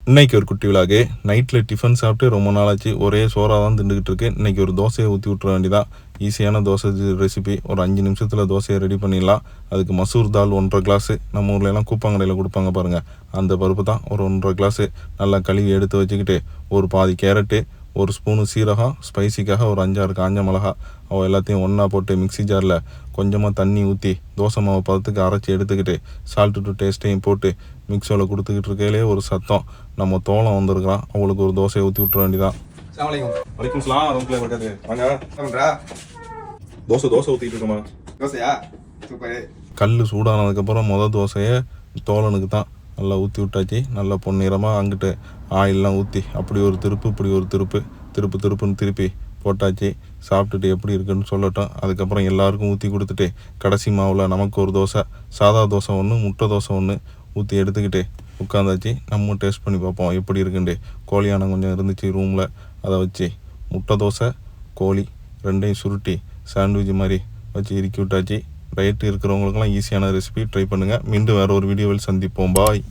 இன்றைக்கி ஒரு குட்டி விழாக்கு நைட்டில் டிஃபன் சாப்பிட்டு ரொம்ப நாளாச்சு. ஒரே சோறாக தான் திண்டுக்கிட்டு இருக்கு. இன்றைக்கி ஒரு தோசையை ஊற்றி விட்ற வேண்டியதான். ஈஸியான தோசை ரெசிபி. ஒரு 5 நிமிஷத்தில் தோசையை ரெடி பண்ணிடலாம். அதுக்கு மசூர் தால் 1.5 கிளாஸு. நம்ம ஊர்லலாம் கூப்பாங்கடையில் கொடுப்பாங்க பாருங்கள், அந்த பருப்பு தான். ஒரு 1.5 கிளாஸு நல்லா கழுவி எடுத்து வச்சுக்கிட்டு, ஒரு பாதி கேரட்டு, ஒரு ஸ்பூனு சீரகம், ஸ்பைசிக்காக ஒரு 5-6 காஞ்ச மிளகா, எல்லாத்தையும் ஒன்றா போட்டு மிக்ஸி ஜாரில் கொஞ்சமாக தண்ணி ஊற்றி தோசை மாவு பதத்துக்கு அரைச்சி எடுத்துக்கிட்டு, சால்ட்டு டு டேஸ்ட்டையும் போட்டு மிக்ஸியில் கொடுத்துக்கிட்டு இருக்கையிலே ஒரு சத்தம், நம்ம தோளம் வந்திருக்கலாம். அவங்களுக்கு ஒரு தோசையை ஊற்றி விட்டுற வேண்டியதான். வலைக்கும் சலாம் வரமத்துல்லாஹி வபரகாத்துஹு. வாங்க. தோசை ஊற்றிட்டு இருக்கோமா? தோசையா? சூப்பர். கல் சூடானதுக்கப்புறம் தோசையை தோழனுக்கு தான் நல்லா ஊற்றி விட்டாச்சு. நல்லா பொன்னிறமாக அங்கிட்டு ஆயிலெலாம் ஊற்றி அப்படி ஒரு திருப்பு இப்படி ஒரு திருப்புன்னு திருப்பி போட்டாச்சு. சாப்பிட்டுட்டு எப்படி இருக்குன்னு சொல்லட்டும். அதுக்கப்புறம் எல்லாருக்கும் ஊற்றி கொடுத்துட்டு கடைசி மாவில் நமக்கு ஒரு தோசை, சாதா தோசை ஒன்று, முட்டை தோசை ஒன்று ஊற்றி எடுத்துக்கிட்டு உட்காந்தாச்சு. நம்ம டேஸ்ட் பண்ணி பார்ப்போம் எப்படி இருக்குன்ட்டு. கோழியானம் கொஞ்சம் இருந்துச்சு ரூமில், அதை வச்சு முட்டை தோசை கோழி ரெண்டையும் சுருட்டி சாண்ட்விச் மாதிரி வச்சு இறுக்கி விட்டாச்சு. டயட் இருக்கிறவங்களுக்கெல்லாம் ஈஸியான ரெசிபி ட்ரை பண்ணுங்கள். மீண்டும் வேறு ஒரு வீடியோவில் சந்திப்போம். பாய்.